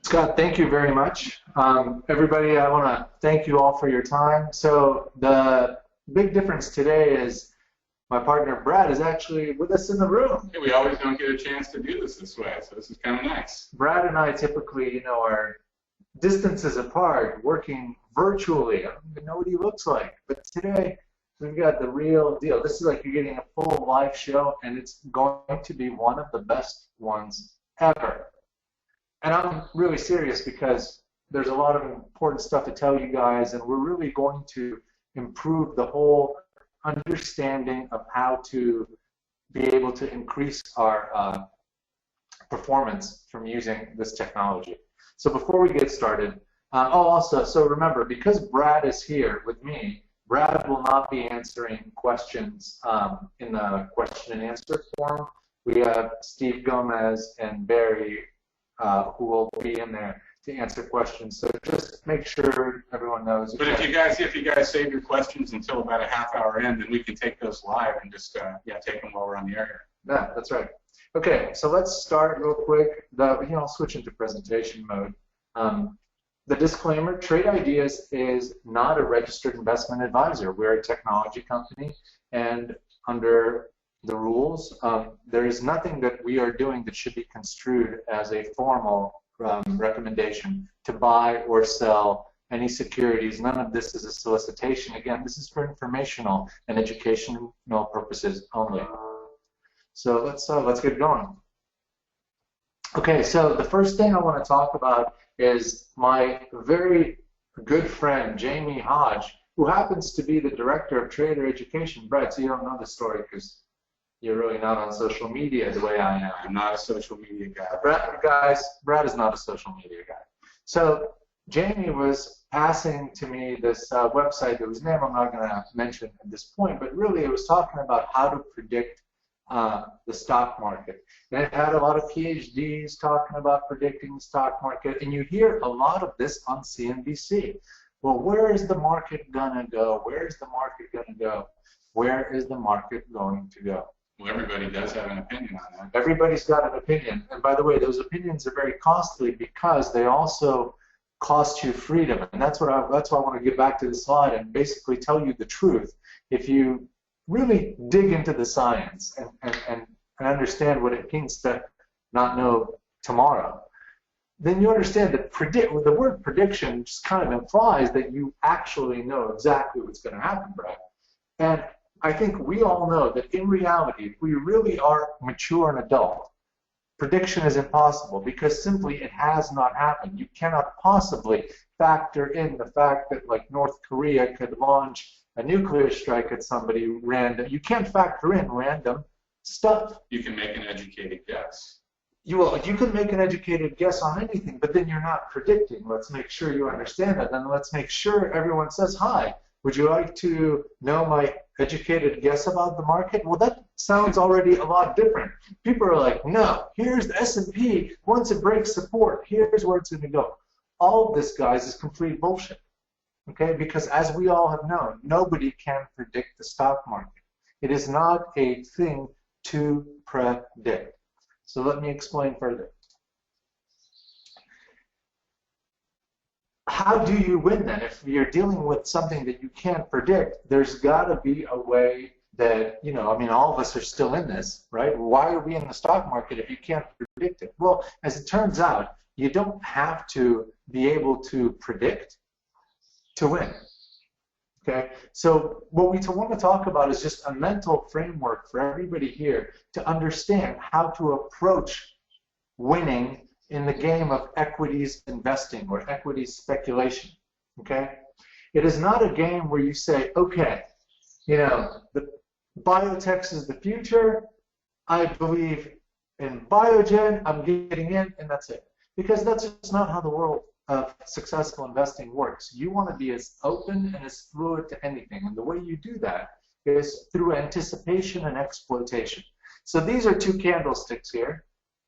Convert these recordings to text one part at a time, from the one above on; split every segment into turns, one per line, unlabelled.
Scott, thank you very much. Everybody, I want to thank you all for your time. So the big difference today is my partner Brad is actually with us in the room.
Yeah, we always don't get a chance to do this way, so this is kind of nice.
Brad and I typically, are distances apart, working virtually. I don't even know what he looks like. But today, we've got the real deal. This is like you're getting a full live show, and it's going to be one of the best ones ever. And I'm really serious because there's a lot of important stuff to tell you guys, and we're really going to improve the whole understanding of how to be able to increase our performance from using this technology. So before we get started, so remember, because Brad is here with me, Brad will not be answering questions in the question and answer form. We have Steve Gomez and Barry who will be in there to answer questions. So just make sure everyone knows.
But if you guys save your questions until about a half hour in, then we can take those live and just take them while we're on the air here.
Yeah, that's right. Okay, so let's start real quick. I'll switch into presentation mode. The disclaimer: Trade Ideas is not a registered investment advisor. We're a technology company, and under the rules, there is nothing that we are doing that should be construed as a formal recommendation to buy or sell any securities. None of this is a solicitation. Again, this is for informational and educational purposes only. So let's get going. Okay, so the first thing I want to talk about is my very good friend Jamie Hodge, who happens to be the director of Trader Education. Brett, so you don't know the story because you're really not on social media the way I am.
I'm not a social media guy.
Brad is not a social media guy. So Jamie was passing to me this website whose name I'm not going to mention at this point, but really it was talking about how to predict the stock market. And it had a lot of PhDs talking about predicting the stock market, and you hear a lot of this on CNBC. Well, where is the market going to go? Where is the market going to go? Where is the market going to go?
Well, everybody does have an opinion on that.
Everybody's got an opinion. And by the way, those opinions are very costly because they also cost you freedom. And that's why I want to get back to the slide and basically tell you the truth. If you really dig into the science and understand what it means to not know tomorrow, then you understand that the word prediction just kind of implies that you actually know exactly what's going to happen, Brad. And I think we all know that in reality, if we really are mature and adult, prediction is impossible because simply it has not happened. You cannot possibly factor in the fact that like North Korea could launch a nuclear strike at somebody random. You can't factor in random stuff.
You can make an educated guess.
You can make an educated guess on anything, but then you're not predicting. Let's make sure you understand that. And let's make sure everyone says, hi, would you like to know my educated guess about the market? Well, that sounds already a lot different. People are like, no, here's the S&P. Once it breaks support, here's where it's going to go. All of this, guys, is complete bullshit. Okay? Because as we all have known, nobody can predict the stock market. It is not a thing to predict. So let me explain further. How do you win then? If you're dealing with something that you can't predict, there's got to be a way that, all of us are still in this, right? Why are we in the stock market if you can't predict it? Well, as it turns out, you don't have to be able to predict to win. Okay? So what we want to talk about is just a mental framework for everybody here to understand how to approach winning in the game of equities investing or equities speculation, okay? It is not a game where you say, okay, the biotech is the future, I believe in Biogen, I'm getting in, and that's it. Because that's just not how the world of successful investing works. You want to be as open and as fluid to anything, and the way you do that is through anticipation and exploitation. So these are two candlesticks here.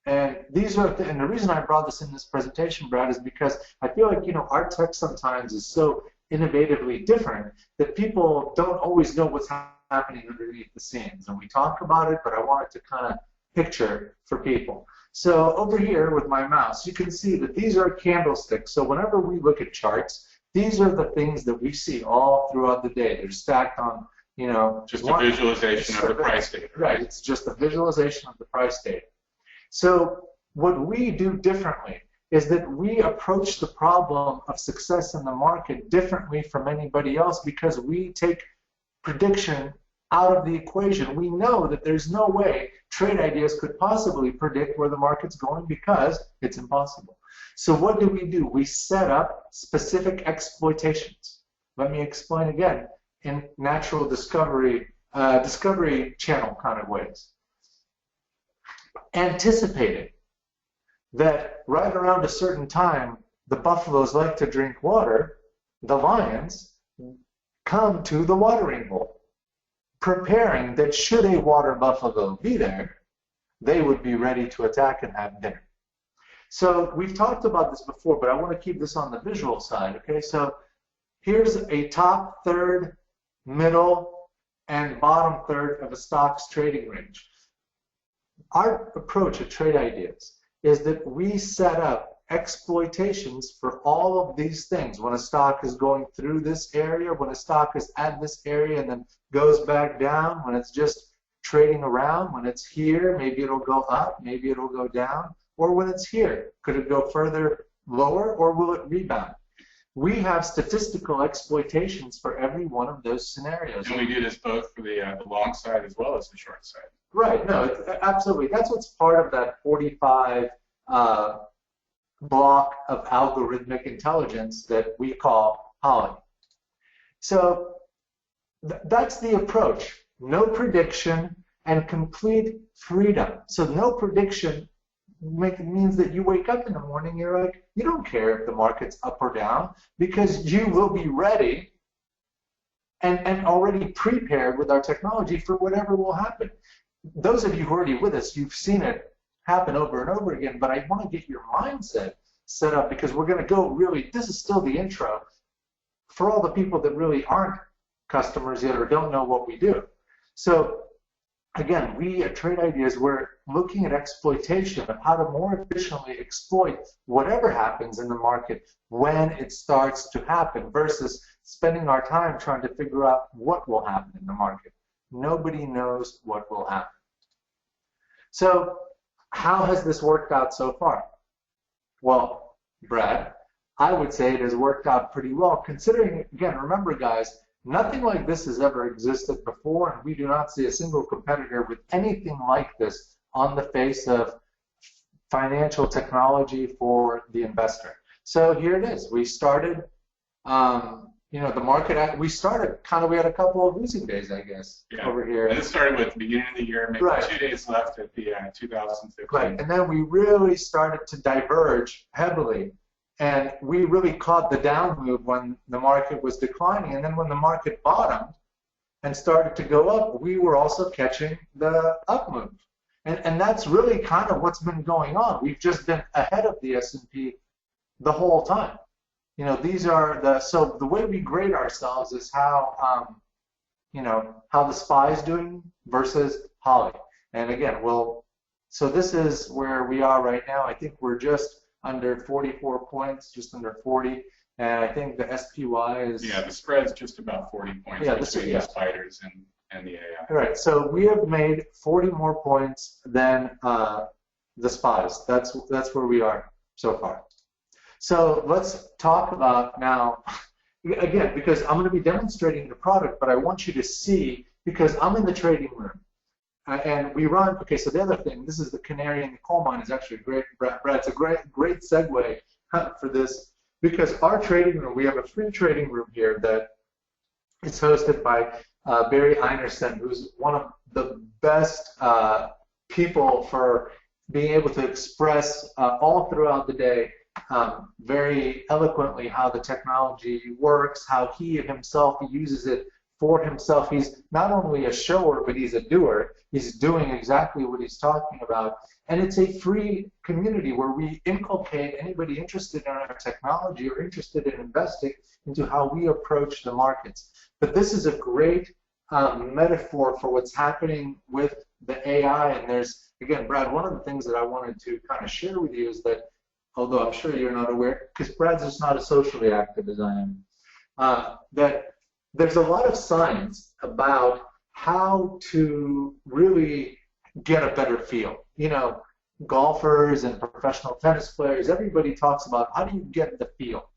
And and the reason I brought this in this presentation, Brad, is because I feel like, our tech sometimes is so innovatively different that people don't always know what's happening underneath the scenes. And we talk about it, but I wanted to kind of picture for people. So over here with my mouse, you can see that these are candlesticks. So whenever we look at charts, these are the things that we see all throughout the day. They're stacked on, you know,
just a visualization of the price data.
Right, it's just a visualization of the price data. So what we do differently is that we approach the problem of success in the market differently from anybody else because we take prediction out of the equation. We know that there's no way trade ideas could possibly predict where the market's going because it's impossible. So what do? We set up specific exploitations. Let me explain again in natural discovery channel kind of ways. Anticipating that right around a certain time, the buffaloes like to drink water, the lions come to the watering hole, preparing that should a water buffalo be there, they would be ready to attack and have dinner. So we've talked about this before, but I want to keep this on the visual side, okay? So here's a top third, middle, and bottom third of a stock's trading range. Our approach at Trade Ideas is that we set up exploitations for all of these things. When a stock is going through this area, when a stock is at this area and then goes back down, when it's just trading around, when it's here, maybe it'll go up, maybe it'll go down, or when it's here, could it go further lower or will it rebound? We have statistical exploitations for every one of those scenarios.
And we do this both for the long side as well as the short side.
Right, no, absolutely. That's what's part of that 45 block of algorithmic intelligence that we call Holly. So that's the approach. No prediction and complete freedom. So no prediction means that you wake up in the morning, you're like, you don't care if the market's up or down because you will be ready and already prepared with our technology for whatever will happen. Those of you who are already with us, you've seen it happen over and over again, but I want to get your mindset set up because we're going to go really, this is still the intro for all the people that really aren't customers yet or don't know what we do. So again, we at Trade Ideas, we're looking at exploitation of how to more efficiently exploit whatever happens in the market when it starts to happen versus spending our time trying to figure out what will happen in the market. Nobody knows what will happen. So how has this worked out so far? Well, Brad, I would say it has worked out pretty well considering, again, remember guys, nothing like this has ever existed before, and we do not see a single competitor with anything like this on the face of financial technology for the investor. So here it is. We started, the market, we started kind of, we had a couple of losing days, I guess, over here.
And it started with the beginning of the year, maybe 2 days left at the 2015.
Right, and then we really started to diverge heavily. And we really caught the down move when the market was declining. And then when the market bottomed and started to go up, we were also catching the up move. And that's really kind of what's been going on. We've just been ahead of the S&P the whole time. You know, these are so the way we grade ourselves is how, how the SPY is doing versus Holly. And again, so this is where we are right now. I think we're just under 44 points, just under 40, and I think the SPY is...
Yeah, the spread's just about 40 points between the spiders and the AI.
All right, so we have made 40 more points than the SPYs. That's where we are so far. So let's talk about now, again, because I'm going to be demonstrating the product, but I want you to see, because I'm in the trading room. And we run, okay, so the other thing, this is the Canary in the coal mine, is actually great, Brad, it's a great segue for this, because our trading room, we have a free trading room here that is hosted by Barry Einerson, who's one of the best people for being able to express all throughout the day very eloquently how the technology works, how he himself uses it for himself. He's not only a shower, but he's a doer. He's doing exactly what he's talking about. And it's a free community where we inculcate anybody interested in our technology or interested in investing into how we approach the markets. But this is a great metaphor for what's happening with the AI, and there's, again, Brad, one of the things that I wanted to kind of share with you is that, although I'm sure you're not aware, because Brad's just not as socially active as I am, that there's a lot of science about how to really get a better feel. You know, golfers and professional tennis players, everybody talks about how do you get the feel.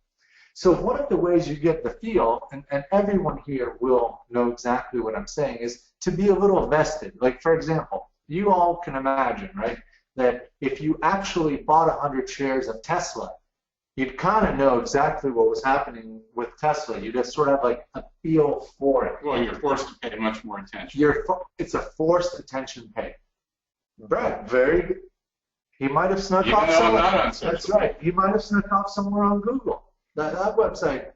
So one of the ways you get the feel, and everyone here will know exactly what I'm saying, is to be a little vested. Like, for example, you all can imagine, right, that if you actually bought 100 shares of Tesla, you'd kind of know exactly what was happening with Tesla. You just sort of have like a feel for it.
Well, you're forced to pay much more attention.
It's a forced attention pay. Brett, very good. He might have snuck off somewhere. That's right. He might have snuck off somewhere on Google. That website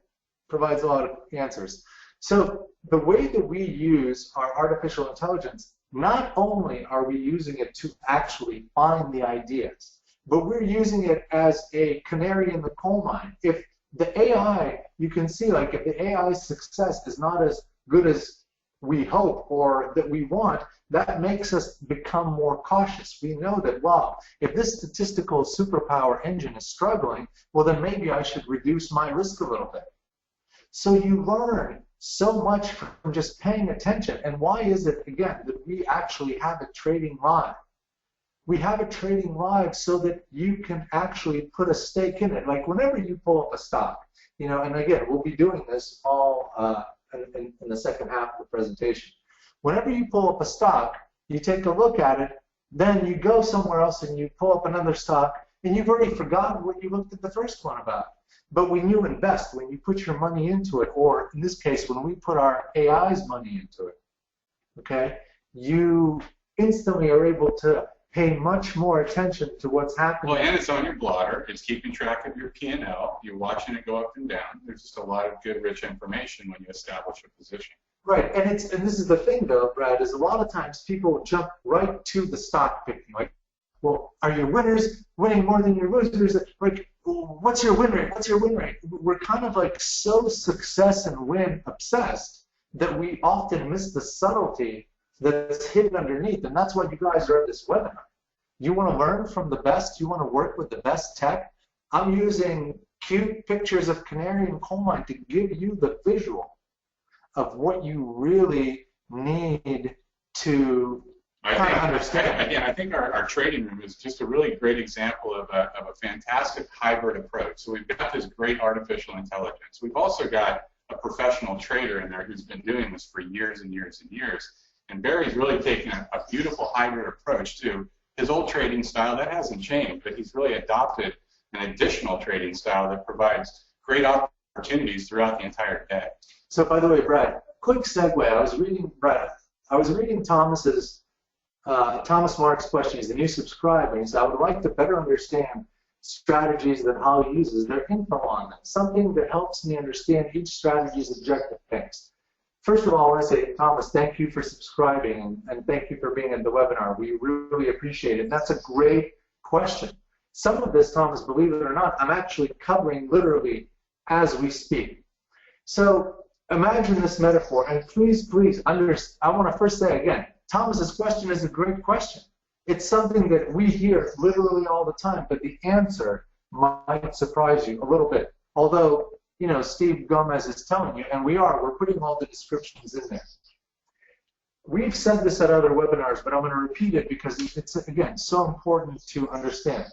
provides a lot of answers. So the way that we use our artificial intelligence, not only are we using it to actually find the ideas, but we're using it as a canary in the coal mine. If the AI, you can see, like, if the AI's success is not as good as we hope or that we want, that makes us become more cautious. We know that, wow, if this statistical superpower engine is struggling, well, then maybe I should reduce my risk a little bit. So you learn so much from just paying attention. And why is it, again, that we actually have it trading live? We have it trading live so that you can actually put a stake in it. Like whenever you pull up a stock, you know, and again, we'll be doing this all in the second half of the presentation. Whenever you pull up a stock, you take a look at it, then you go somewhere else and you pull up another stock, and you've already forgotten what you looked at the first one about. But when you invest, when you put your money into it, or in this case, when we put our AI's money into it, okay, you instantly are able to pay much more attention to what's happening.
Well, and it's on your blotter. It's keeping track of your P&L. You're watching it go up and down. There's just a lot of good, rich information when you establish a position.
Right, and this is the thing, though, Brad, is a lot of times people jump right to the stock picking. Like, well, are your winners winning more than your losers? Like, what's your win rate? What's your win rate? We're kind of like so success and win obsessed that we often miss the subtlety that's hidden underneath, and that's why you guys are at this webinar. You want to learn from the best. You want to work with the best tech. I'm using cute pictures of Canary and coal mine to give you the visual of what you really need to kind of understand.
Again, I think our trading room is just a really great example of a fantastic hybrid approach. So we've got this great artificial intelligence. We've also got a professional trader in there who's been doing this for years and years and years. And Barry's really taken a beautiful hybrid approach to his old trading style. That hasn't changed, but he's really adopted an additional trading style that provides great opportunities throughout the entire day.
So, by the way, Brad, quick segue. I was reading Thomas Mark's question. He's a new subscriber. He said, I would like to better understand strategies that Holly uses. Their info on them. Something that helps me understand each strategy's objective. Thanks. First of all, I want to say, Thomas, thank you for subscribing and thank you for being at the webinar. We really appreciate it. That's a great question. Some of this, Thomas, believe it or not, I'm actually covering literally as we speak. So imagine this metaphor, and please, I want to first say again, Thomas's question is a great question. It's something that we hear literally all the time, but the answer might surprise you a little bit. Although, you know, Steve Gomez is telling you, and we're putting all the descriptions in there. We've said this at other webinars, but I'm going to repeat it because it's, again, so important to understand.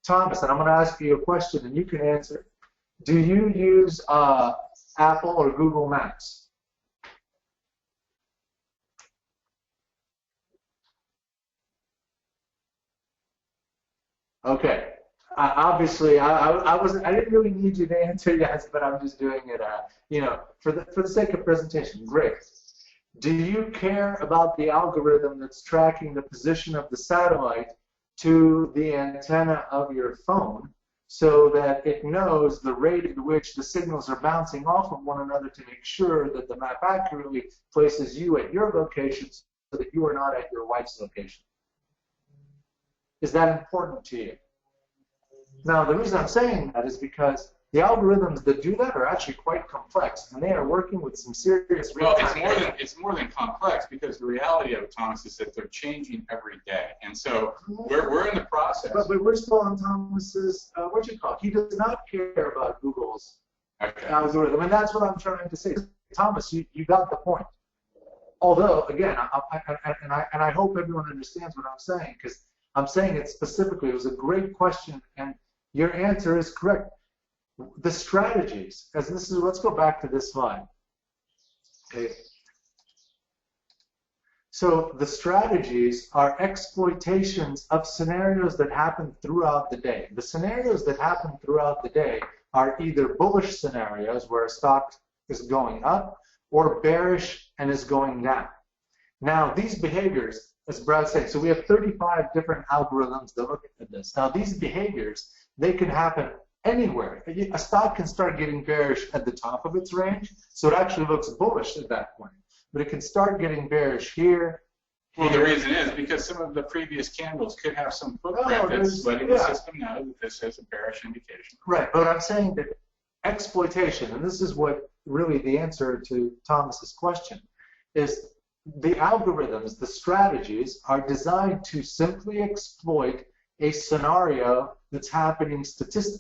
Thomas, and I'm going to ask you a question, and you can answer. Do you use Apple or Google Maps? Okay. Obviously, I didn't really need you to answer yes, but I'm just doing it, you know, for the sake of presentation. Great. Do you care about the algorithm that's tracking the position of the satellite to the antenna of your phone so that it knows the rate at which the signals are bouncing off of one another to make sure that the map accurately places you at your location so that you are not at your wife's location? Is that important to you? Now, the reason I'm saying that is because the algorithms that do that are actually quite complex, and they are working with some serious real-time data.
It's more than complex, because the reality of it, Thomas, is that they're changing every day, and so we're in the process.
But we're still on Thomas's he does not care about Google's algorithm, and that's what I'm trying to say. Thomas, you got the point. Although, again, I hope everyone understands what I'm saying, because I'm saying it specifically. It was a great question, and your answer is correct. The strategies, let's go back to this slide. Okay. So the strategies are exploitations of scenarios that happen throughout the day. The scenarios that happen throughout the day are either bullish scenarios where a stock is going up, or bearish and is going down. Now, these behaviors, as Brad said, so we have 35 different algorithms that look at this. Now, these behaviors, they can happen anywhere. A stock can start getting bearish at the top of its range, so it actually looks bullish at that point. But it can start getting bearish here.
Well, the reason is because some of the previous candles could have some footprint that's letting the system know that this is a bearish indication.
Right, but I'm saying that exploitation, and this is what really the answer to Thomas's question, is the algorithms, the strategies are designed to simply exploit a scenario that's happening,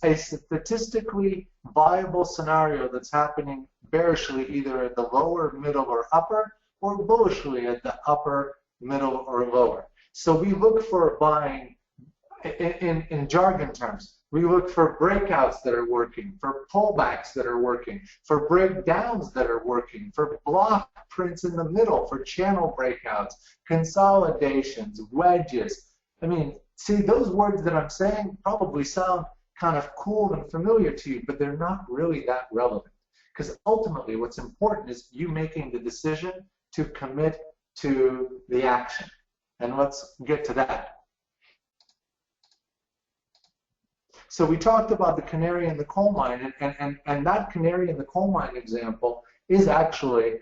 a statistically viable scenario that's happening bearishly either at the lower, middle, or upper, or bullishly at the upper, middle, or lower. So we look for buying, in jargon terms, we look for breakouts that are working, for pullbacks that are working, for breakdowns that are working, for block prints in the middle, for channel breakouts, consolidations, wedges. I mean, see, those words that I'm saying probably sound kind of cool and familiar to you, but they're not really that relevant. Because ultimately what's important is you making the decision to commit to the action. And let's get to that. So we talked about the canary in the coal mine, and that canary in the coal mine example is actually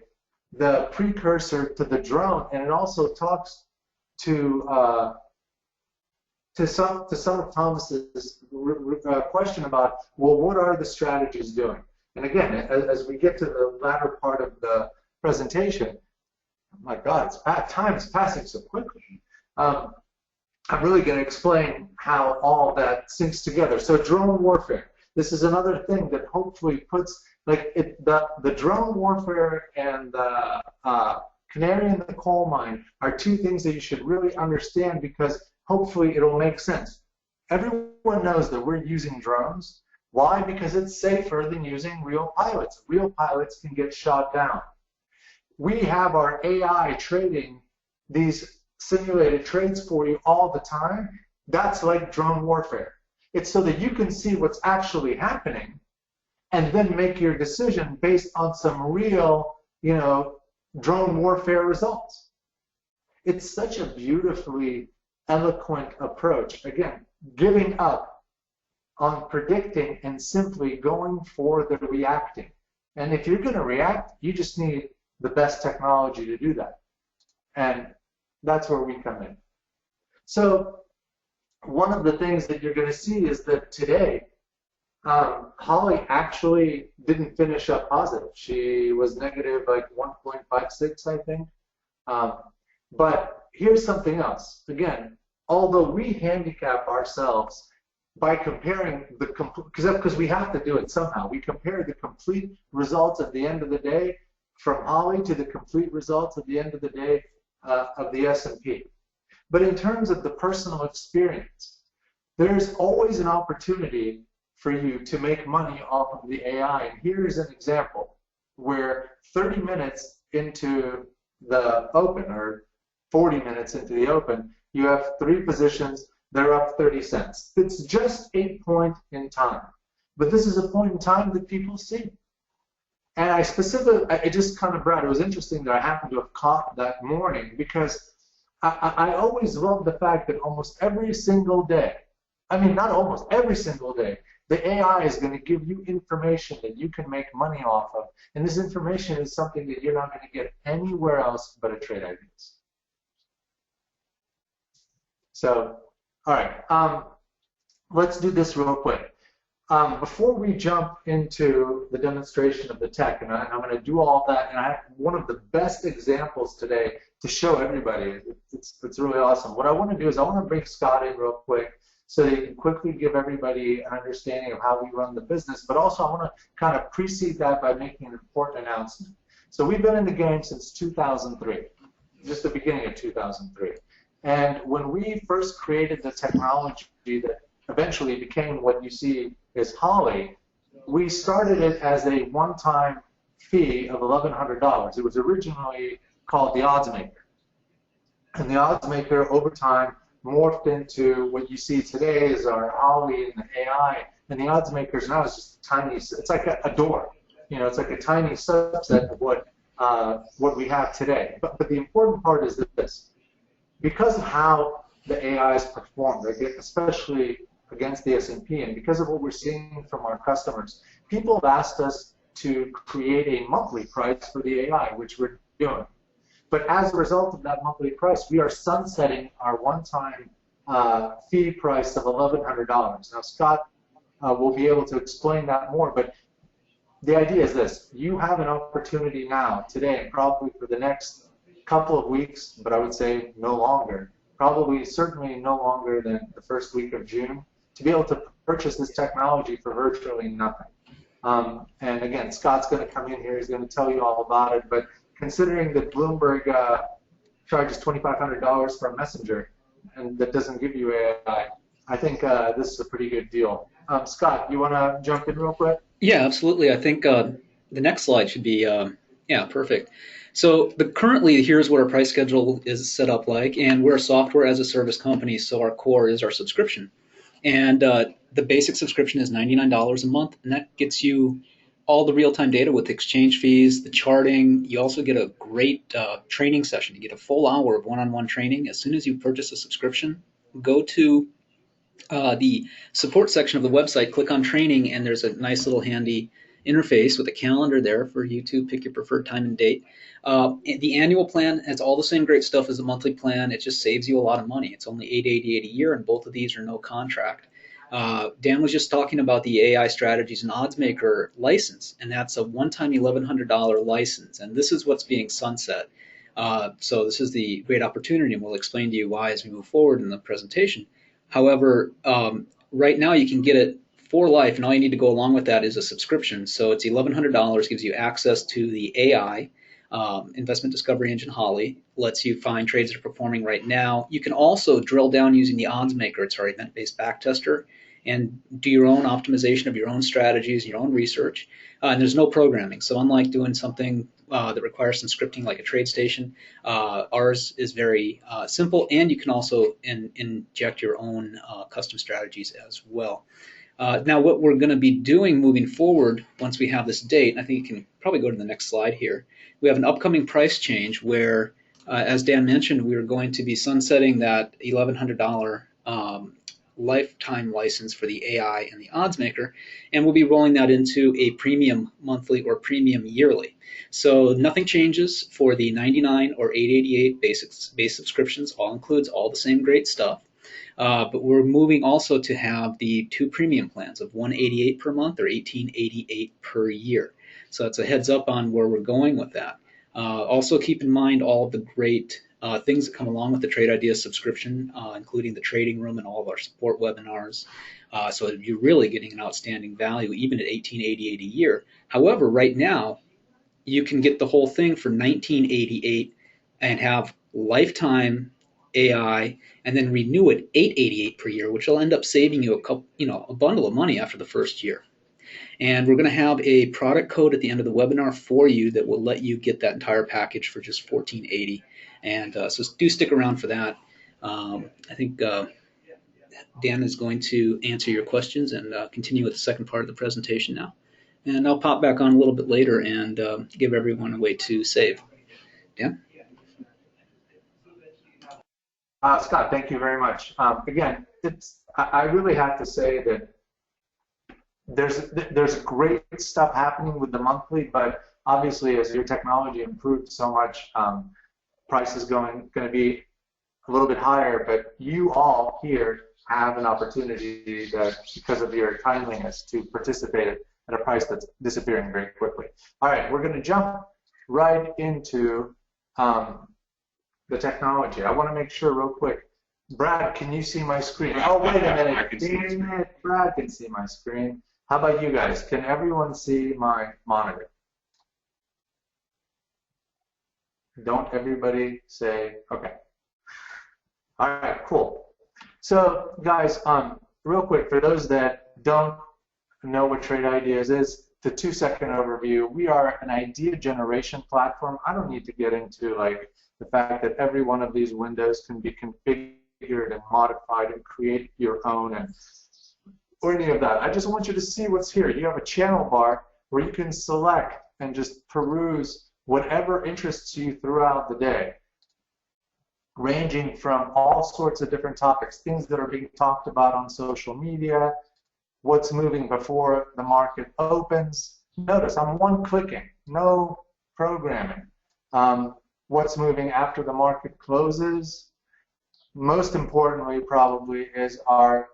the precursor to the drone, and it also talks to some of Thomas's question about, well, what are the strategies doing? And again, as we get to the latter part of the presentation, my God, time is passing so quickly. I'm really going to explain how all that syncs together. So drone warfare. This is another thing that hopefully puts, the drone warfare and the canary in the coal mine are two things that you should really understand, because hopefully it'll make sense. Everyone knows that we're using drones. Why? Because it's safer than using real pilots. Real pilots can get shot down. We have our AI trading these simulated trades for you all the time. That's like drone warfare. It's so that you can see what's actually happening and then make your decision based on some real, drone warfare results. It's such a beautifully eloquent approach. Again, giving up on predicting and simply going for the reacting. And if you're going to react, you just need the best technology to do that. And that's where we come in. So one of the things that you're going to see is that today, Holly actually didn't finish up positive. She was negative like 1.56, I think. But here's something else. Again, although we handicap ourselves by comparing the complete, because we have to do it somehow. We compare the complete results at the end of the day from Holly to the complete results at the end of the day of the S&P. But in terms of the personal experience, there's always an opportunity for you to make money off of the AI. And here's an example where 30 minutes into the open, or 40 minutes into the open, you have 3 positions, they're up 30 cents. It's just a point in time. But this is a point in time that people see. And it just kind of, Brad, it was interesting that I happened to have caught that morning, because I always love the fact that almost every single day, I mean, not almost every single day, the AI is going to give you information that you can make money off of. And this information is something that you're not going to get anywhere else but at Trade Ideas. So, all right, let's do this real quick. Before we jump into the demonstration of the tech, and I'm going to do all that, and I have one of the best examples today to show everybody. It's really awesome. What I want to do is I want to bring Scott in real quick so that he can quickly give everybody an understanding of how we run the business, but also I want to kind of precede that by making an important announcement. So we've been in the game since 2003, just the beginning of 2003. And when we first created the technology that eventually became what you see is Holly, we started it as a one-time fee of $1,100. It was originally called the odds maker. And the odds maker over time morphed into what you see today is our Holly and the AI. And the odds makers now is just tiny, it's like a door. You know, it's like a tiny subset of what we have today. But the important part is this. Because of how the AIs perform, especially against the S&P, and because of what we're seeing from our customers, people have asked us to create a monthly price for the AI, which we're doing. But as a result of that monthly price, we are sunsetting our one-time fee price of $1,100. Now, Scott will be able to explain that more, but the idea is this. You have an opportunity now, today, and probably for the next couple of weeks, but I would say no longer, certainly no longer than the first week of June, to be able to purchase this technology for virtually nothing. And again, Scott's going to come in here. He's going to tell you all about it. But considering that Bloomberg charges $2,500 for a messenger, and that doesn't give you AI, I think this is a pretty good deal. Scott, you want to jump in real quick?
Yeah, absolutely. I think the next slide should be, yeah, perfect. So currently, here's what our price schedule is set up like, and we're a software as a service company, so our core is our subscription. And the basic subscription is $99 a month, and that gets you all the real-time data with exchange fees, the charting. You also get a great training session. You get a full hour of one-on-one training. As soon as you purchase a subscription, go to the support section of the website, click on training, and there's a nice little handy interface with a calendar there for you to pick your preferred time and date. The annual plan has all the same great stuff as the monthly plan. It just saves you a lot of money. It's only $888 a year, and both of these are no contract. Dan was just talking about the AI strategies and odds maker license, and that's a one-time $1,100 license, and this is what's being sunset. So this is the great opportunity, and we'll explain to you why as we move forward in the presentation. However, right now you can get it for life, and all you need to go along with that is a subscription. So it's $1,100, gives you access to the AI, Investment Discovery Engine Holly, lets you find trades that are performing right now. You can also drill down using the odds maker, it's our event-based backtester, and do your own optimization of your own strategies, your own research. And there's no programming. So unlike doing something that requires some scripting like a TradeStation, ours is very simple, and you can also inject your own custom strategies as well. Now, what we're going to be doing moving forward once we have this date, and I think you can probably go to the next slide here, we have an upcoming price change where, as Dan mentioned, we are going to be sunsetting that $1,100 lifetime license for the AI and the odds maker, and we'll be rolling that into a premium monthly or premium yearly. So nothing changes for the $99 or $888 base subscriptions, all includes all the same great stuff. But we're moving also to have the two premium plans of $188 per month or $1888 per year. So it's a heads up on where we're going with that. Also keep in mind all of the great things that come along with the Trade Ideas subscription, including the trading room and all of our support webinars. So you're really getting an outstanding value even at $1888 a year. However, right now, you can get the whole thing for $1988 and have lifetime AI, and then renew it $888 per year, which will end up saving you a bundle of money after the first year. And we're going to have a product code at the end of the webinar for you that will let you get that entire package for just $1480. And so do stick around for that. I think Dan is going to answer your questions and continue with the second part of the presentation now. And I'll pop back on a little bit later and give everyone a way to save. Dan?
Scott, thank you very much. Again, I really have to say that there's great stuff happening with the monthly, but obviously as your technology improved so much, price is going to be a little bit higher. But you all here have an opportunity that, because of your timeliness, to participate at a price that's disappearing very quickly. All right, we're going to jump right into the technology. I want to make sure real quick. Brad, can you see my screen? Oh, wait a minute.
I can see the screen.
Brad can see my screen. How about you guys? Can everyone see my monitor? Don't everybody say, okay. All right, cool. So, guys, real quick, for those that don't know what Trade Ideas is, the 2-second overview. We are an idea generation platform. I don't need to get into like the fact that every one of these windows can be configured and modified and create your own and or any of that. I just want you to see what's here. You have a channel bar where you can select and just peruse whatever interests you throughout the day, ranging from all sorts of different topics, things that are being talked about on social media, what's moving before the market opens. Notice I'm one-clicking, no programming. What's moving after the market closes. Most importantly, probably, is our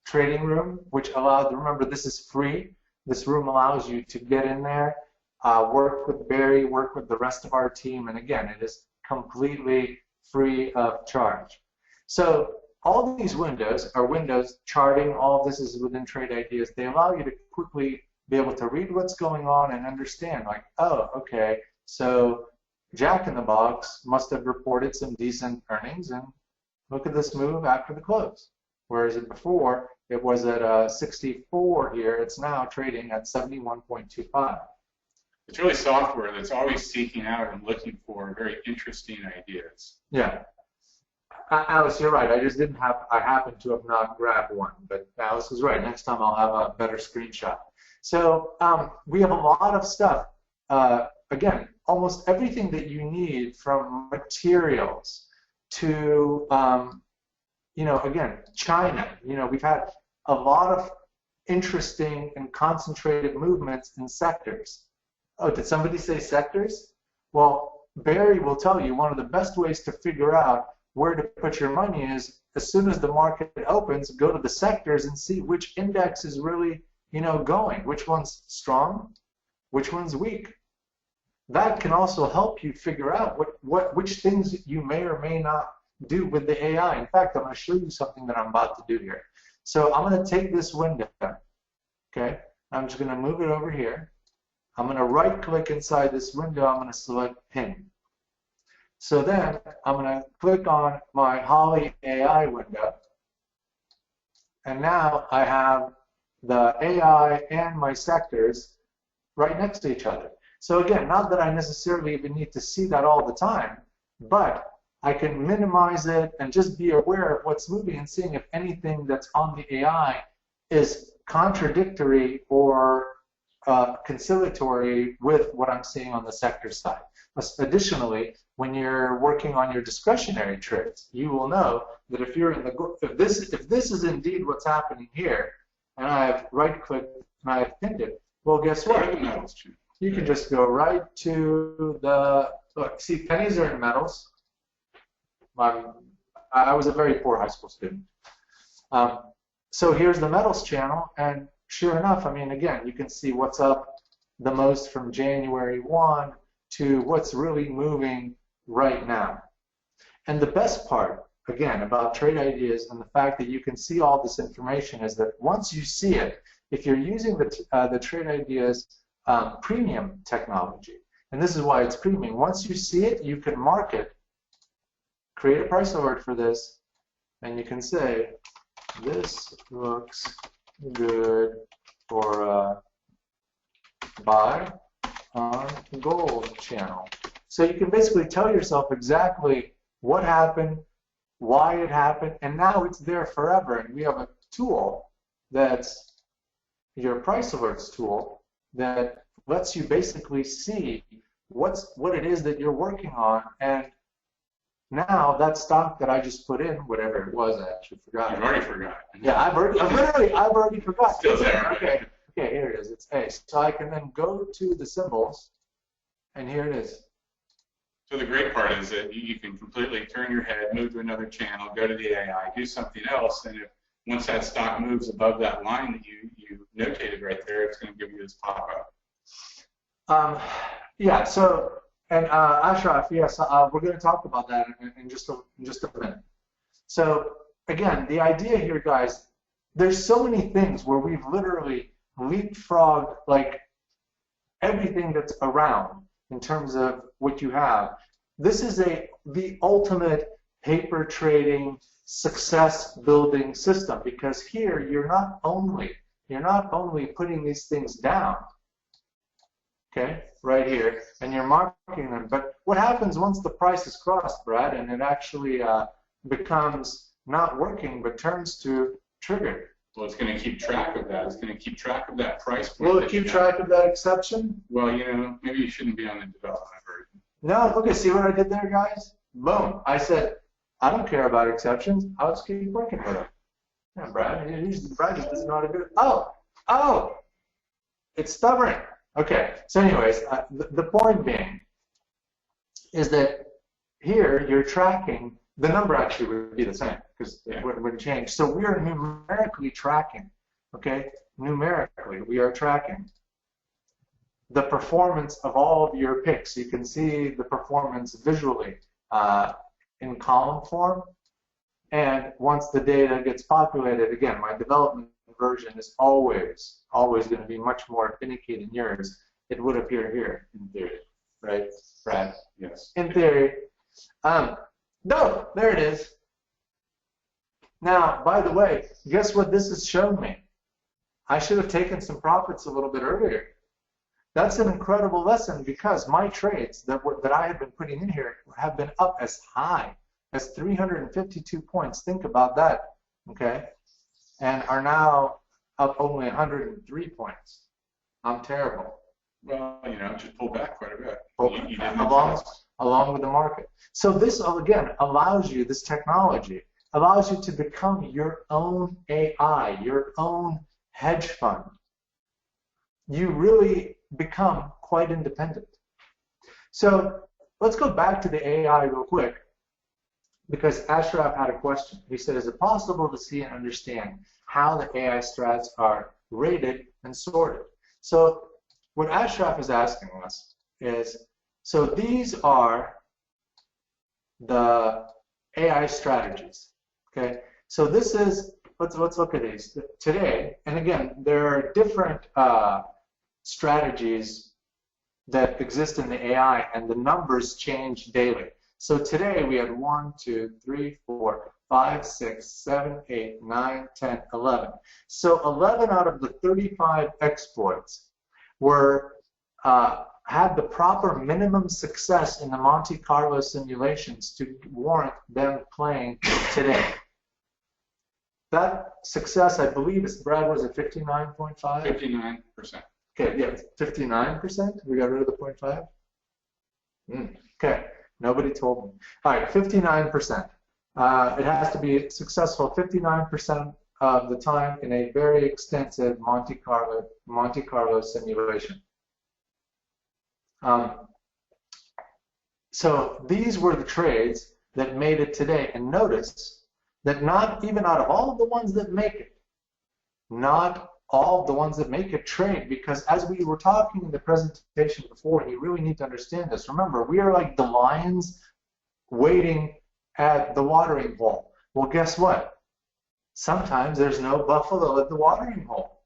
trading room, which allows, remember, this is free. This room allows you to get in there, work with Barry, work with the rest of our team, and again, it is completely free of charge. So all these windows are windows charting. All of this is within Trade Ideas. They allow you to quickly be able to read what's going on and understand, like, oh, okay, so Jack in the Box must have reported some decent earnings, and look at this move after the close. Whereas before, it was at 64 here. It's now trading at 71.25.
It's really software that's always seeking out and looking for very interesting ideas.
Yeah. Alice, you're right. I just didn't have, I happen to have not grabbed one, but Alice is right. Next time I'll have a better screenshot. So we have a lot of stuff. Again, almost everything that you need, from materials to, again, China. We've had a lot of interesting and concentrated movements in sectors. Oh, did somebody say sectors? Well, Barry will tell you one of the best ways to figure out where to put your money is, as soon as the market opens, go to the sectors and see which index is really, going, which one's strong, which one's weak. That can also help you figure out which things you may or may not do with the AI. In fact, I'm going to show you something that I'm about to do here. So I'm going to take this window, okay? I'm just going to move it over here. I'm going to right-click inside this window. I'm going to select Pin. So then I'm going to click on my Holly AI window. And now I have the AI and my sectors right next to each other. So again, not that I necessarily even need to see that all the time, but I can minimize it and just be aware of what's moving and seeing if anything that's on the AI is contradictory or conciliatory with what I'm seeing on the sector side. Additionally, when you're working on your discretionary trades, you will know that if you're in if this is indeed what's happening here, and I have right-clicked and I have pinned it, well, guess what? You can just go right to the look. See, pennies are in metals. I was a very poor high school student. So here's the metals channel, and sure enough, I mean, again, you can see what's up the most from January 1 to what's really moving right now. And the best part, again, about Trade Ideas and the fact that you can see all this information is that once you see it, if you're using the Trade Ideas premium technology, and this is why it's premium, once you see it, you can mark it, create a price alert for this, and you can say, this looks good for a buy on gold channel. So you can basically tell yourself exactly what happened, why it happened, and now it's there forever. And we have a tool that's your price alerts tool that lets you basically see what it is that you're working on. And now that stock that I just put in, whatever it was, I actually forgot.
You've already forgot.
Yeah, I've already forgot.
Still there.
Okay, here it is. It's A. So I can then go to the symbols, and here it is.
So the great part is that you can completely turn your head, move to another channel, go to the AI, do something else, and if once that stock moves above that line that you notated right there, it's going to give you this pop-up.
Yeah, so, and Ashraf, yes, we're going to talk about that in just a minute. So, again, the idea here, guys, there's so many things where we've literally leapfrogged, like, everything that's around in terms of what you have. This is the ultimate paper trading success building system, because here you're not only putting these things down, okay, right here, and you're marking them, but what happens once the price is crossed, Brad, and it actually becomes not working but turns to triggered?
Well, it's going to keep track of that. It's going to keep track of that price point.
Will it keep track of that exception?
Well, you know, maybe you shouldn't be on the development version.
No, okay, see what I did there, guys? Boom. I said, I don't care about exceptions. I'll just keep working with them. Yeah, Brad just doesn't know how to do it. Oh, it's stubborn. Okay, so anyways, the point being is that here you're tracking, the number actually would be the same because it wouldn't change. So we are numerically tracking, okay? Numerically, we are tracking the performance of all of your picks. You can see the performance visually in column form. And once the data gets populated, again, my development version is always going to be much more finicky than yours. It would appear here, in theory, right, Brad?
Yes.
In theory. No, there it is. Now, by the way, guess what this has shown me? I should have taken some profits a little bit earlier. That's an incredible lesson, because my trades that I have been putting in here have been up as high as 352 points. Think about that, okay? And are now up only 103 points. I'm terrible.
Well, you know, just pull back quite a bit.
Along with the market. So this, again, allows you, this technology allows you to become your own AI, your own hedge fund. You really become quite independent. So let's go back to the AI real quick, because Ashraf had a question. He said, is it possible to see and understand how the AI strats are rated and sorted? So what Ashraf is asking us is, so these are the AI strategies, okay? So this is, let's look at these today. And again, there are different strategies that exist in the AI, and the numbers change daily. So today we had 1, 2, 3, 4, 5, 6, 7, 8, 9, 10, 11. So 11 out of the 35 exploits were had the proper minimum success in the Monte Carlo simulations to warrant them playing today. That success, I believe, is, Brad, was it 59.5?
59%.
Okay, yeah, 59%? We got rid of the 0.5? Okay, nobody told me. All right, 59%. It has to be successful 59% of the time in a very extensive Monte Carlo simulation. So these were the trades that made it today. And notice that not even out of all of the ones that make it, not all of the ones that make it trade, because as we were talking in the presentation before, you really need to understand this. Remember, we are like the lions waiting at the watering hole. Well, guess what? Sometimes there's no buffalo at the watering hole.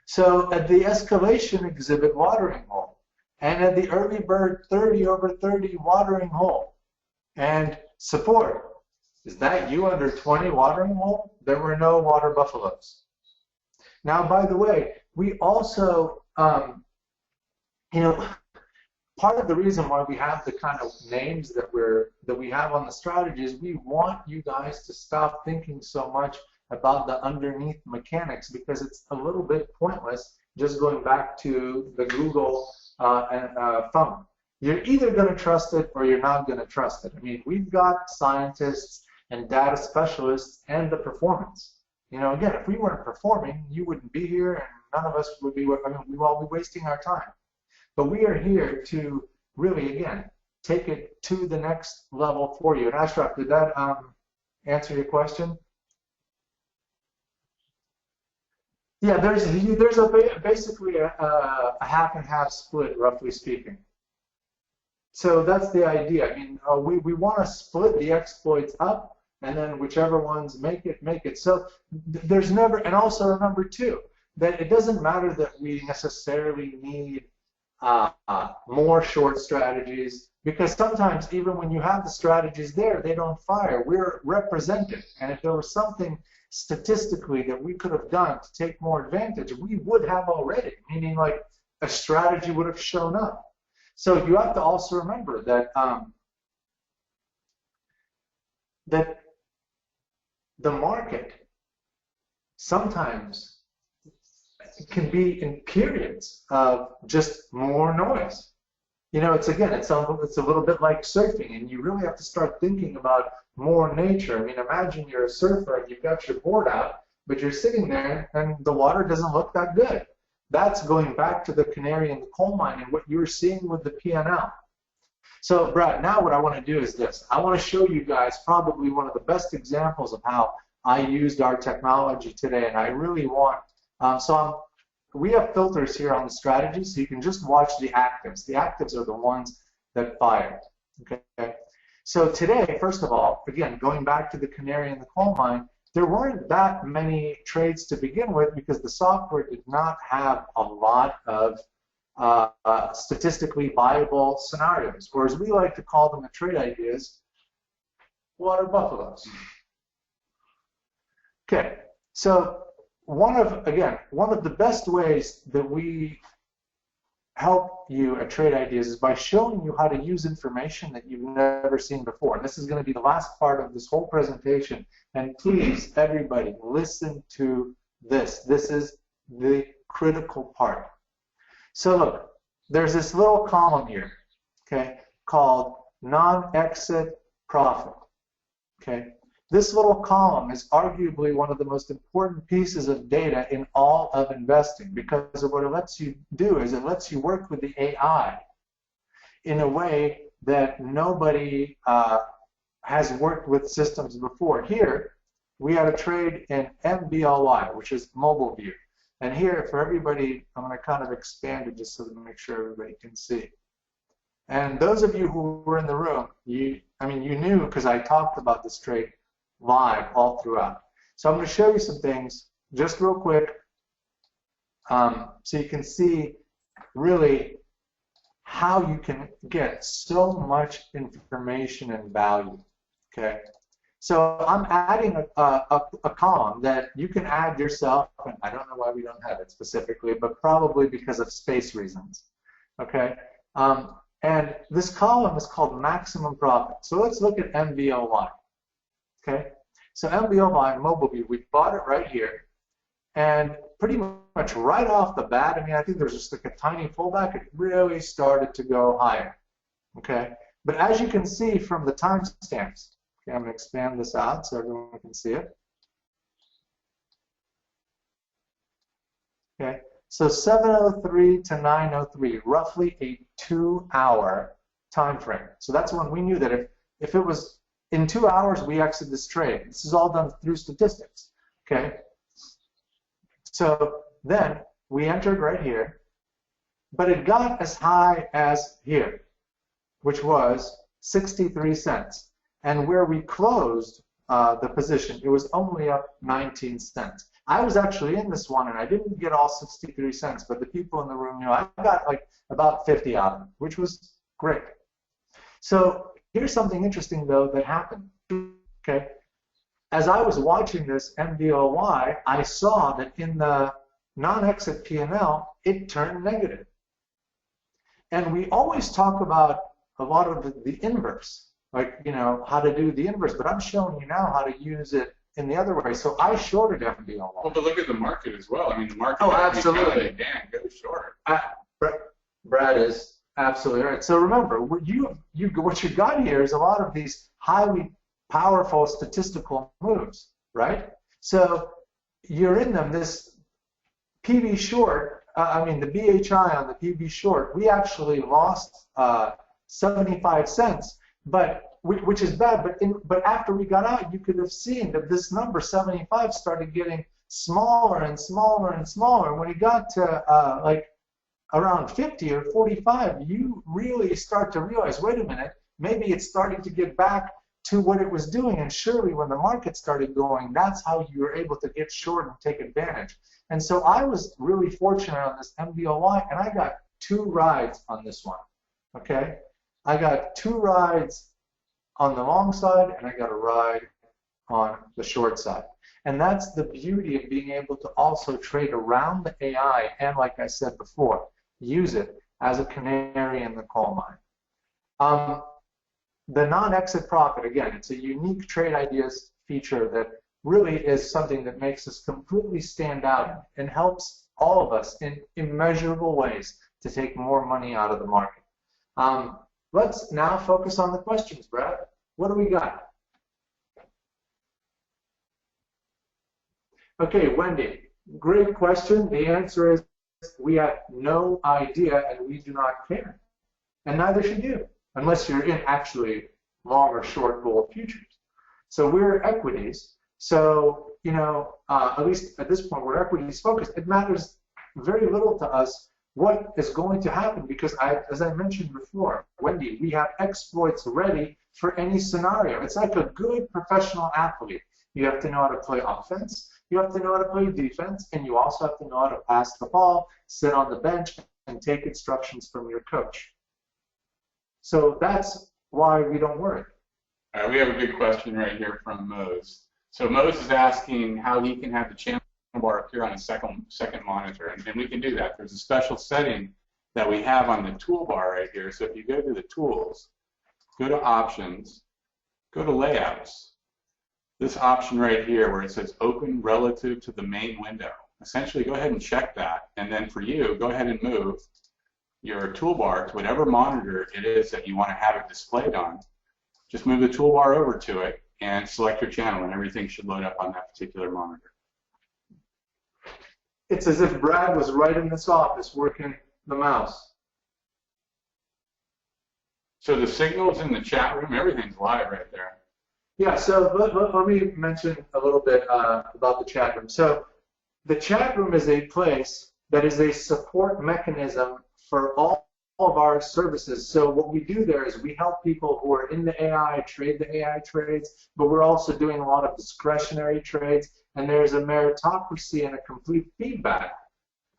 So at the escalation exhibit watering hole, and at the early bird 30 over 30 watering hole, and support, is that you under 20 watering hole? There were no water buffaloes. Now, by the way, we also, you know, part of the reason why we have the kind of names that we have on the strategies, we want you guys to stop thinking so much about the underneath mechanics, because it's a little bit pointless just going back to the Google phone. You're either going to trust it or you're not going to trust it. I mean, we've got scientists and data specialists and the performance. You know, again, if we weren't performing, you wouldn't be here, and none of us would be, I mean, we'd all be wasting our time. But we are here to really, again, take it to the next level for you. And Ashraf, did that answer your question? Yeah, there's basically a half and half split, roughly speaking. So that's the idea. I mean, we want to split the exploits up, and then whichever ones make it. So there's never, and also remember too, that it doesn't matter that we necessarily need more short strategies, because sometimes even when you have the strategies there, they don't fire. We're represented, and if there was something statistically that we could have done to take more advantage, we would have already, meaning like a strategy would have shown up. So you have to also remember that that the market sometimes can be in periods of just more noise. You know, it's a little bit like surfing, and you really have to start thinking about more nature. I mean, imagine you're a surfer and you've got your board out, but you're sitting there and the water doesn't look that good. That's going back to the canary in the coal mine and what you're seeing with the P&L. So, Brad, now what I want to do is this. I want to show you guys probably one of the best examples of how I used our technology today, and I really want, we have filters here on the strategy, so you can just watch the actives. The actives are the ones that fired. Okay. So today, first of all, again, going back to the canary in the coal mine, there weren't that many trades to begin with because the software did not have a lot of statistically viable scenarios, or as we like to call them the trade ideas, water buffaloes. Okay, so one of the best ways that we help you at Trade Ideas is by showing you how to use information that you've never seen before. And this is going to be the last part of this whole presentation. And please, everybody, listen to this. This is the critical part. So look, there's this little column here, okay, called non-exit profit. Okay. This little column is arguably one of the most important pieces of data in all of investing, because of what it lets you do is it lets you work with the AI in a way that nobody has worked with systems before. Here, we had a trade in MBLY, which is mobile view. And here, for everybody, I'm going to kind of expand it just so to make sure everybody can see. And those of you who were in the room, you knew because I talked about this trade live all throughout. So I'm going to show you some things just real quick so you can see really how you can get so much information and value. Okay, so I'm adding a column that you can add yourself, and I don't know why we don't have it specifically, but probably because of space reasons. Okay, and this column is called maximum profit. So let's look at MVLY. Okay, so MBLY mobile view, we bought it right here, and pretty much right off the bat, I mean, I think there's just like a tiny pullback. It really started to go higher. Okay, but as you can see from the timestamps, okay, I'm going to expand this out so everyone can see it. Okay, so 7:03 to 9:03, roughly a 2-hour time frame. So that's when we knew that if it was in 2 hours, we exit this trade. This is all done through statistics, okay? So then we entered right here, but it got as high as here, which was 63 cents. And where we closed the position, it was only up 19 cents. I was actually in this one, and I didn't get all 63 cents, but the people in the room knew I got like about 50 out of it, which was great. So here's something interesting, though, that happened. Okay, as I was watching this MVLY, I saw that in the non-exit P&L, it turned negative. And we always talk about a lot of the inverse, like, you know, how to do the inverse, but I'm showing you now how to use it in the other way. So I shorted MVLY.
Well, but look at the market as well. I mean, the market.
Oh, absolutely.
Dan, go short.
Brad is absolutely right. So remember, what you got here is a lot of these highly powerful statistical moves, right? So you're in them. This PB short, the BHI on the PB short, we actually lost 75 cents, but which is bad. But after we got out, you could have seen that this number 75 started getting smaller and smaller and smaller. When it got to like around 50 or 45, you really start to realize, wait a minute, maybe it's starting to get back to what it was doing. And surely when the market started going, that's how you were able to get short and take advantage. And so I was really fortunate on this MBOY, and I got 2 rides on this one. Okay, I got 2 rides on the long side, and I got a ride on the short side. And that's the beauty of being able to also trade around the AI, and like I said before, use it as a canary in the coal mine. The non-exit profit, again, it's a unique trade ideas feature that really is something that makes us completely stand out and helps all of us in immeasurable ways to take more money out of the market. Let's now focus on the questions, Brad. What do we got? Okay, Wendy, great question. The answer is we have no idea and we do not care. And neither should you, unless you're in actually long or short gold futures. So we're equities. So, you know, at least at this point, we're equities focused. It matters very little to us what is going to happen because, as I mentioned before, Wendy, we have exploits ready for any scenario. It's like a good professional athlete. You have to know how to play offense, you have to know how to play defense, and you also have to know how to pass the ball, sit on the bench, and take instructions from your coach. So that's why we don't worry.
All right, we have a good question right here from Mose. So Mose is asking how he can have the channel bar appear on a second monitor, and we can do that. There's a special setting that we have on the toolbar right here. So if you go to the tools, go to options, go to layouts. This option right here where it says open relative to the main window. Essentially, go ahead and check that, and then for you, go ahead and move your toolbar to whatever monitor it is that you want to have it displayed on. Just move the toolbar over to it and select your channel, and everything should load up on that particular monitor.
It's as if Brad was right in this office working the mouse.
So the signals in the chat room, everything's live right there.
Yeah, so let me mention a little bit about the chat room. So the chat room is a place that is a support mechanism for all of our services. So what we do there is we help people who are in the AI trade the AI trades, but we're also doing a lot of discretionary trades, and there's a meritocracy and a complete feedback.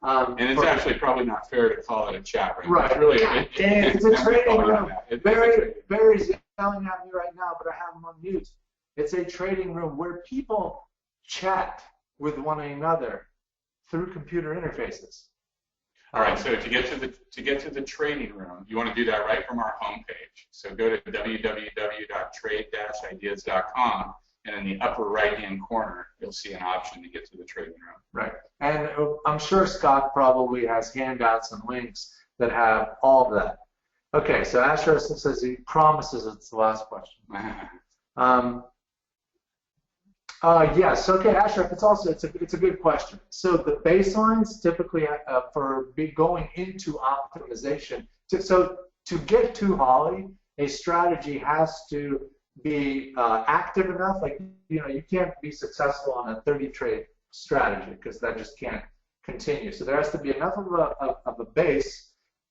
And it's actually probably not fair to call it a chat room.
Right.
It's really
it's a trading room. Barry's yelling at me right now, but I have him on mute. It's a trading room where people chat with one another through computer interfaces.
All right, so to get to the trading room, you want to do that right from our homepage. So go to www.trade-ideas.com, and in the upper right-hand corner, you'll see an option to get to the trading room.
Right, and I'm sure Scott probably has handouts and links that have all of that. Okay, so Asher says he promises it's the last question. Yes. Okay, Ashraf. It's a good question. So the baselines typically for going into optimization. So to get to Holly, a strategy has to be active enough. Like you can't be successful on a 30 trade strategy because that just can't continue. So there has to be enough of a base.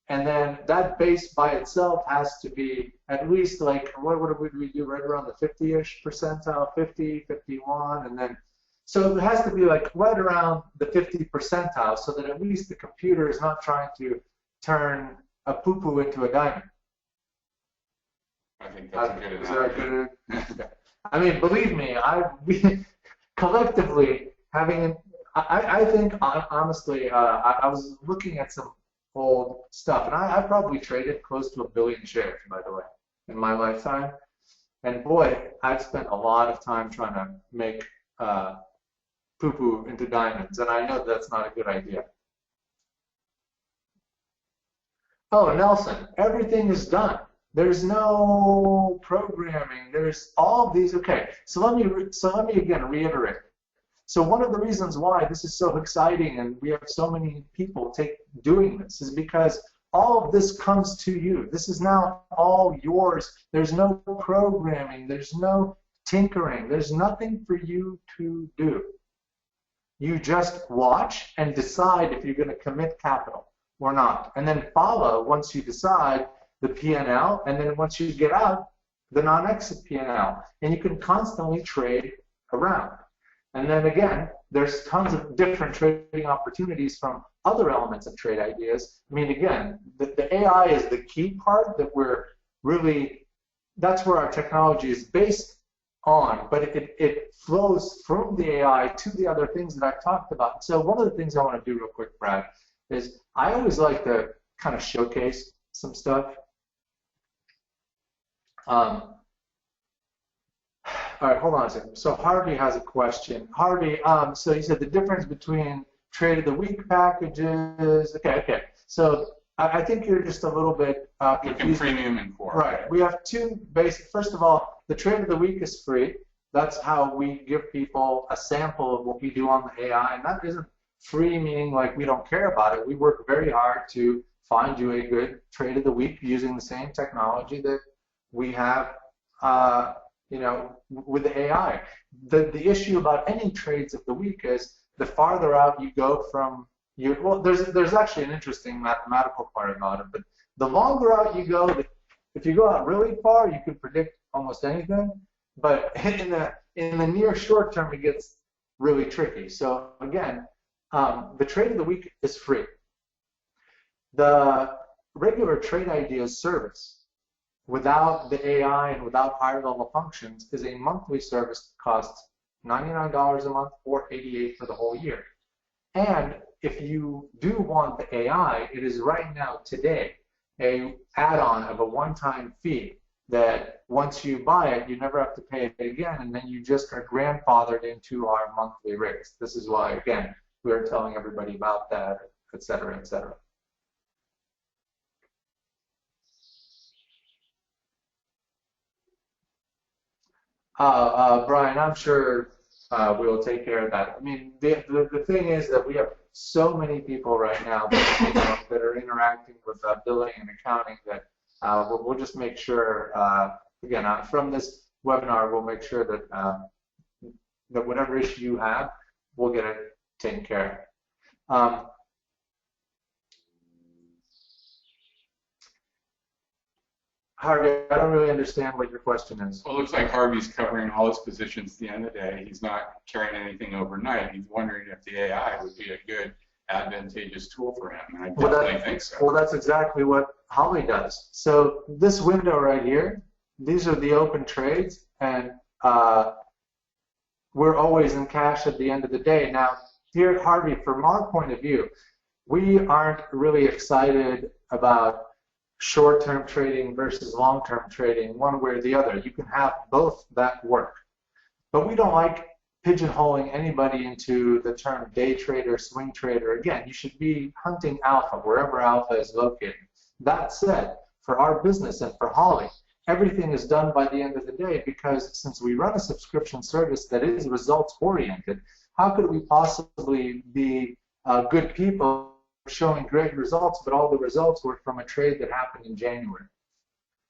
And then that base by itself has to be at least like, what would we do, right around the 50-ish percentile, 50, 51, and then, so it has to be like right around the 50 percentile so that at least the computer is not trying to turn a poo-poo into a diamond.
I think that's a good
analogy. I mean, believe me, we collectively having, I think honestly, I was looking at some old stuff, and I probably traded close to 1 billion shares, by the way, in my lifetime. And boy, I've spent a lot of time trying to make poo-poo into diamonds, and I know that's not a good idea. Oh, Nelson, everything is done. There's no programming. There's all of these. Okay, so let me again reiterate. So one of the reasons why this is so exciting and we have so many people doing this is because all of this comes to you. This is now all yours. There's no programming. There's no tinkering. There's nothing for you to do. You just watch and decide if you're going to commit capital or not, and then follow, once you decide, the P&L, and then once you get out, the non-exit P&L. And you can constantly trade around. And then again, there's tons of different trading opportunities from other elements of trade ideas. I mean, again, the AI is the key part that we're really, that's where our technology is based on, but it flows from the AI to the other things that I've talked about. So one of the things I want to do real quick, Brad, is I always like to kind of showcase some stuff. All right, hold on a second. So Harvey has a question. Harvey, so you said the difference between trade of the week packages. Okay. So I think you're just a little bit confused.
Premium and core.
Right. We have two basic. First of all, the trade of the week is free. That's how we give people a sample of what we do on the AI, and that isn't free meaning like we don't care about it. We work very hard to find you a good trade of the week using the same technology that we have, with the AI. The issue about any trades of the week is the farther out you go from your, well, there's actually an interesting mathematical part about it, but the longer out you go, if you go out really far, you can predict almost anything, but in the near short term, it gets really tricky. So again, the trade of the week is free. The regular trade ideas service, without the AI and without higher level functions, is a monthly service that costs $99 a month or $88 for the whole year. And if you do want the AI, it is right now, today, a add-on of a one-time fee that once you buy it, you never have to pay it again, and then you just are grandfathered into our monthly rates. This is why, again, we're telling everybody about that, et cetera, et cetera. Brian, I'm sure we'll take care of that. I mean, the thing is that we have so many people right now that, that are interacting with billing and accounting that we'll just make sure, again, from this webinar, we'll make sure that, that whatever issue you have, we'll get it taken care of. Harvey, I don't really understand what your question is.
Well, it looks like Harvey's covering all his positions at the end of the day. He's not carrying anything overnight. He's wondering if the AI would be a good, advantageous tool for him, and I definitely think so.
Well, that's exactly what Holly does. So this window right here, these are the open trades, and we're always in cash at the end of the day. Now, here, Harvey, from our point of view, we aren't really excited about short-term trading versus long-term trading, one way or the other. You can have both that work. But we don't like pigeonholing anybody into the term day trader, swing trader. Again, you should be hunting alpha, wherever alpha is located. That said, for our business and for Holly, everything is done by the end of the day, because since we run a subscription service that is results-oriented, how could we possibly be good people showing great results, but all the results were from a trade that happened in January?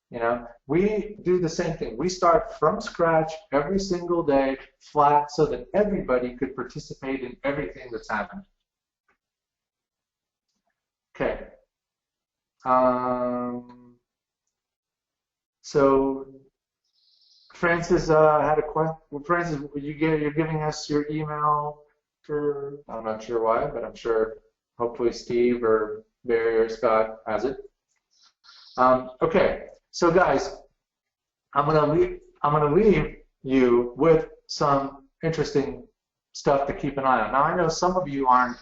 You know, we do the same thing. We start from scratch every single day, flat, so that everybody could participate in everything that's happened. Okay. So Francis had a question. Well, Francis, you're giving us your email for, I'm not sure why, but I'm sure hopefully Steve or Barry or Scott has it. Okay, so guys, I'm gonna leave you with some interesting stuff to keep an eye on. Now I know some of you aren't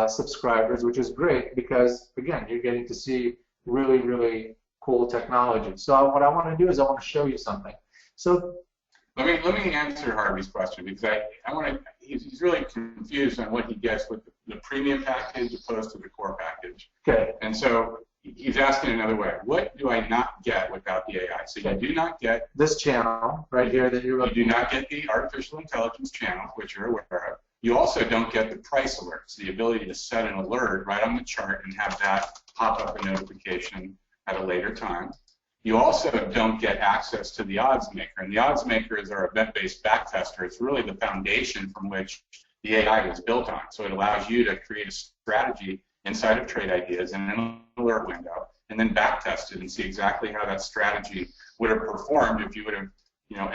subscribers, which is great, because again, you're getting to see really, really cool technology. So what I want to do is I want to show you something. So
let me answer Harvey's question, because I want to. He's really confused on what he gets with the premium package opposed to the core package.
Okay.
And so he's asking another way. What do I not get without the AI? So you do not get
this channel right here that you're looking at.
You do not get the artificial intelligence channel, which you're aware of. You also don't get the price alerts, the ability to set an alert right on the chart and have that pop up a notification at a later time. You also don't get access to the odds maker, and the odds maker is our event-based backtester. It's really the foundation from which the AI was built on. So it allows you to create a strategy inside of trade ideas in an alert window, and then backtest it and see exactly how that strategy would have performed if you would have,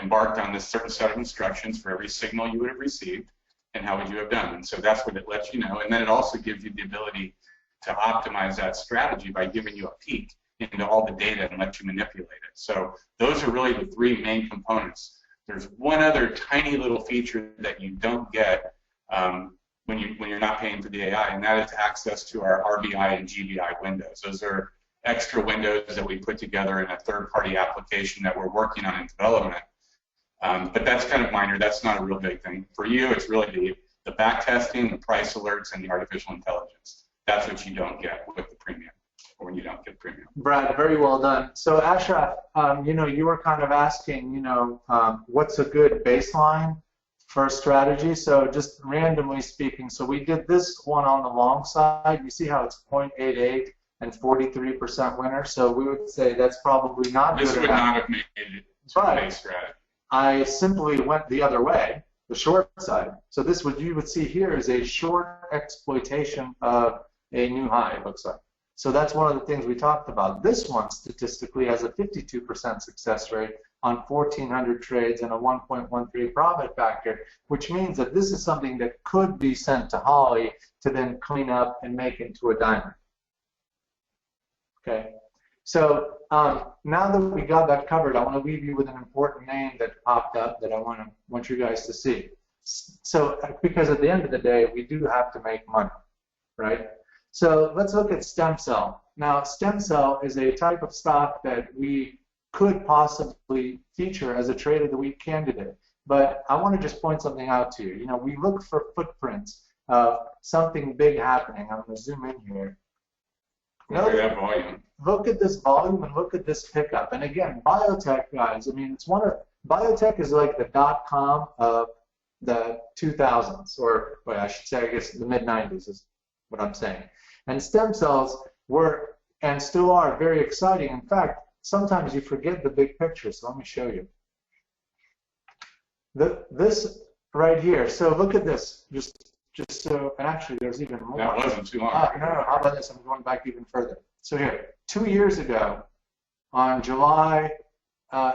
embarked on this certain set of instructions for every signal you would have received, and how would you have done. And so that's what it lets you know. And then it also gives you the ability to optimize that strategy by giving you a peek into all the data and let you manipulate it. So those are really the three main components. There's one other tiny little feature that you don't get when you're not paying for the AI, and that is access to our RBI and GBI windows. Those are extra windows that we put together in a third-party application that we're working on in development. But that's kind of minor. That's not a real big thing. For you, it's really the back testing, the price alerts, and the artificial intelligence. That's what you don't get with the premium, or when you don't get premium.
Brad, very well done. So Ashraf, you were kind of asking, what's a good baseline for a strategy? So just randomly speaking, so we did this one on the long side. You see how it's 0.88 and 43% winner. So we would say that's probably not good enough.
This would not have made it to a base strategy.
I simply went the other way, the short side. So this, what you would see here, is a short exploitation of a new high, it looks like. So that's one of the things we talked about. This one statistically has a 52% success rate on 1,400 trades and a 1.13 profit factor, which means that this is something that could be sent to Holly to then clean up and make into a diamond. Okay. So now that we got that covered, I want to leave you with an important name that popped up that I want you guys to see. So because at the end of the day, we do have to make money, right? So let's look at stem cell. Now, stem cell is a type of stock that we could possibly feature as a trade of the week candidate. But I want to just point something out to you. We look for footprints of something big happening. I'm going to zoom in here.
Look at that volume.
Look at this volume and look at this pickup. And again, biotech, guys, it's biotech is like the .com of the 2000s, or well, I should say, I guess the mid-90s is what I'm saying. And stem cells were and still are very exciting. In fact, sometimes you forget the big picture, so let me show you. This right here, so look at this, just so, and actually there's even more.
That wasn't too long.
No, how about this? I'm going back even further. So here, 2 years ago, on July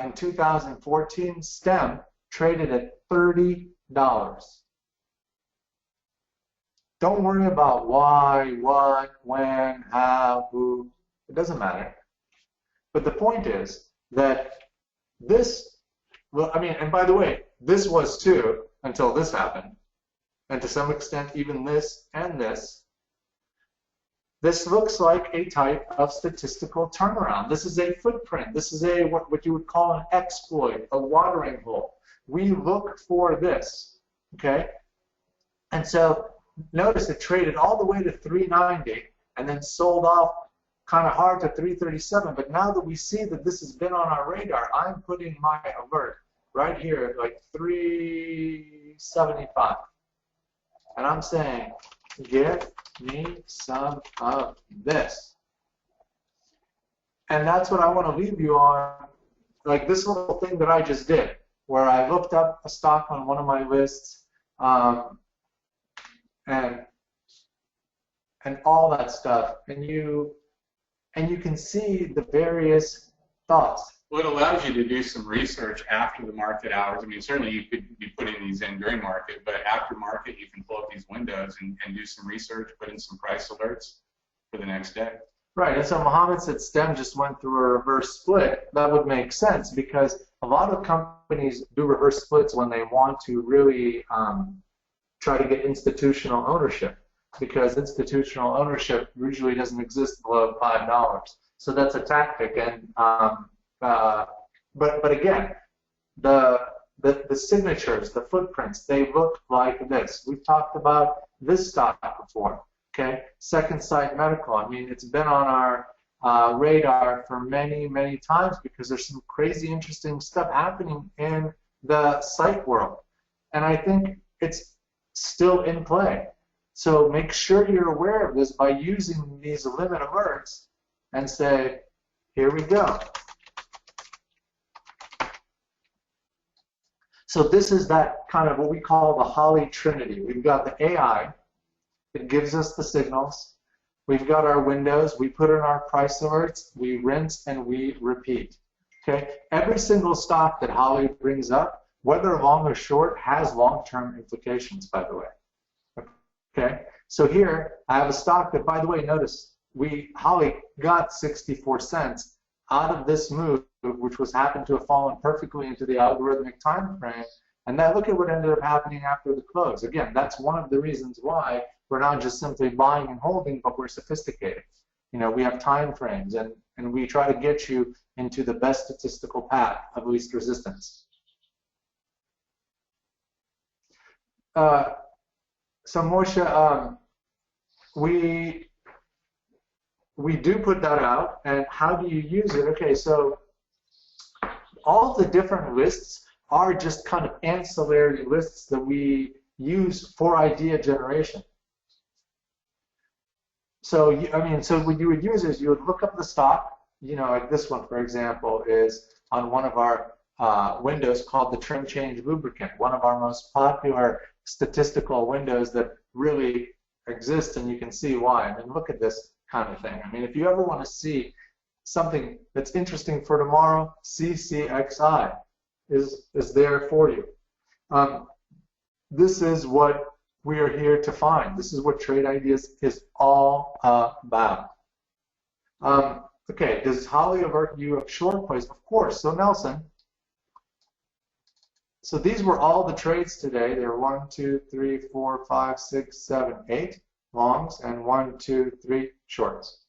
in 2014, STEM traded at $30. Don't worry about why, what, when, how, who. It doesn't matter. But the point is that this, well, and by the way, this was too until this happened. And to some extent, even this and this. This looks like a type of statistical turnaround. This is a footprint. This is a what you would call an exploit, a watering hole. We look for this, okay? And so notice it traded all the way to 390 and then sold off kind of hard to 337. But now that we see that this has been on our radar, I'm putting my alert right here, like 375. And I'm saying, get me some of this. And that's what I want to leave you on, like this little thing that I just did, where I looked up a stock on one of my lists, and all that stuff, and you can see the various thoughts.
Well, it allows you to do some research after the market hours. Certainly you could be putting these in during market, but after market you can pull up these windows and do some research, put in some price alerts for the next day.
Right, and so Mohammed said STEM just went through a reverse split. That would make sense because a lot of companies do reverse splits when they want to really try to get institutional ownership, because institutional ownership usually doesn't exist below $5. So that's a tactic, and but again, the signatures, the footprints, they look like this. We've talked about this stock before. Okay, Second Sight Medical. It's been on our radar for many, many times because there's some crazy, interesting stuff happening in the psych world, and I think it's still in play. So make sure you're aware of this by using these limit alerts and say, here we go. So this is that kind of what we call the Holly Trinity. We've got the AI, it gives us the signals. We've got our windows, we put in our price alerts, we rinse and we repeat. Okay? Every single stock that Holly brings up, whether long or short, has long-term implications, by the way. Okay? So here, I have a stock that, by the way, notice, Holly got 64 cents out of this move, which was happened to have fallen perfectly into the algorithmic time frame. And then look at what ended up happening after the close. Again, that's one of the reasons why we're not just simply buying and holding, but we're sophisticated. You know, we have time frames, and we try to get you into the best statistical path of least resistance. So Moshe, we do put that out, and how do you use it? Okay, so all the different lists are just kind of ancillary lists that we use for idea generation. So, so what you would use is you would look up the stock, you know, like this one, for example, is on one of our windows called the trim change lubricant, one of our most popular statistical windows that really exist, and you can see why. I mean, look at this kind of thing. I mean, if you ever want to see something that's interesting for tomorrow, CCXI is there for you. This is what we are here to find. This is what Trade Ideas is all about. Okay, does Holly avert you of short plays? Of course. So Nelson, so these were all the trades today. There were 1, 2, 3, 4, 5, 6, 7, 8 longs and 1, 2, 3 shorts.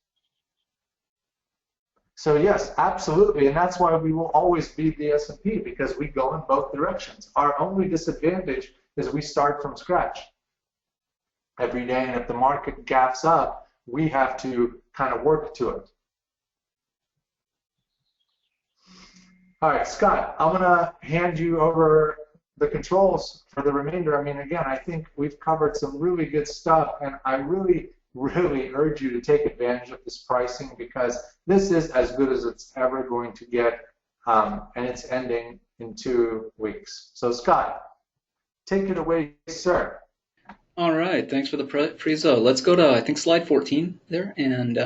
So yes, absolutely, and that's why we will always beat the S&P, because we go in both directions. Our only disadvantage is we start from scratch every day, and if the market gaps up, we have to kind of work to it. All right, Scott, I'm going to hand you over the controls for the remainder. I mean, again, I think we've covered some really good stuff, and I really urge you to take advantage of this pricing, because this is as good as it's ever going to get, and it's ending in 2 weeks. So, Scott, take it away, sir.
All right, thanks for the prezo. Let's go to, I think, slide 14 there, and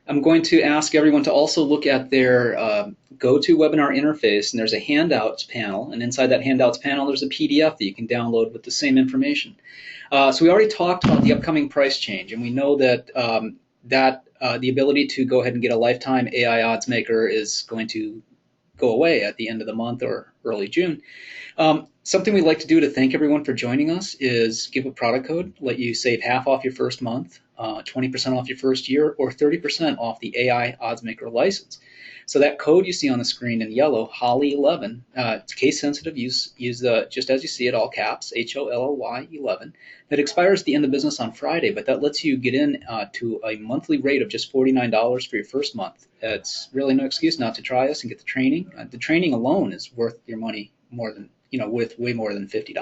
I'm going to ask everyone to also look at their GoToWebinar interface, and there's a handouts panel, and inside that handouts panel there's a PDF that you can download with the same information. So we already talked about the upcoming price change, and we know that the ability to go ahead and get a lifetime AI odds maker is going to go away at the end of the month or early June. Something we'd like to do to thank everyone for joining us is give a product code, let you save half off your first month, 20% off your first year, or 30% off the AI odds maker license. So that code you see on the screen in yellow, Holly11, it's case sensitive, use the, just as you see it, all caps, HOLLY 11. That expires at the end of business on Friday, but that lets you get in to a monthly rate of just $49 for your first month. It's really no excuse not to try us and get the training. The training alone is worth your money more than, with way more than $50. You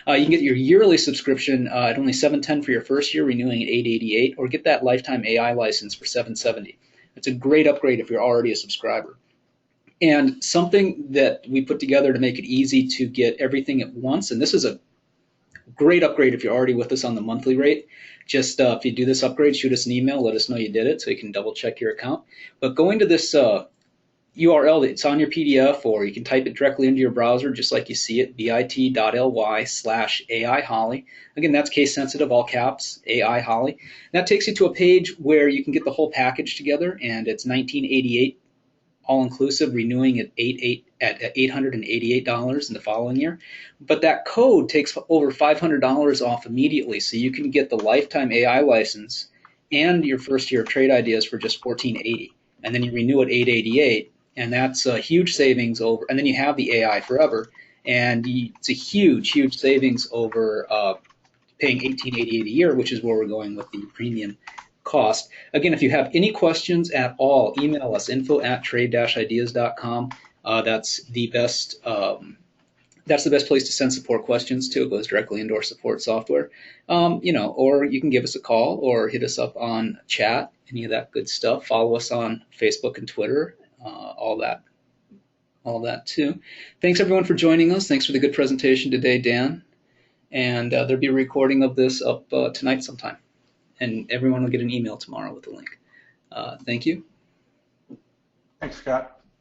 can get your yearly subscription at only $710 for your first year, renewing at $888, or get that lifetime AI license for $770. It's a great upgrade if you're already a subscriber. And something that we put together to make it easy to get everything at once, and this is a great upgrade if you're already with us on the monthly rate. Just if you do this upgrade, shoot us an email, let us know you did it so you can double check your account. But go into this URL that's on your PDF, or you can type it directly into your browser just like you see it, bit.ly/AI Holly. Again, that's case sensitive, all caps, AI Holly. That takes you to a page where you can get the whole package together, and it's $1988 all inclusive, renewing at $888 in the following year. But that code takes over $500 off immediately, so you can get the lifetime AI license and your first year of Trade Ideas for just $1480, and then you renew at $888. And that's a huge savings over, and then you have the AI forever, and it's a huge savings over paying $1888 a year, which is where we're going with the premium cost. Again, if you have any questions at all, email us, info@trade-ideas.com. That's the that's the best place to send support questions to. It goes directly into our support software. Or you can give us a call or hit us up on chat, any of that good stuff. Follow us on Facebook and Twitter, all that too. Thanks everyone for joining us. Thanks for the good presentation today, Dan. And there'll be a recording of this up tonight sometime. And everyone will get an email tomorrow with the link. Thank you.
Thanks, Scott.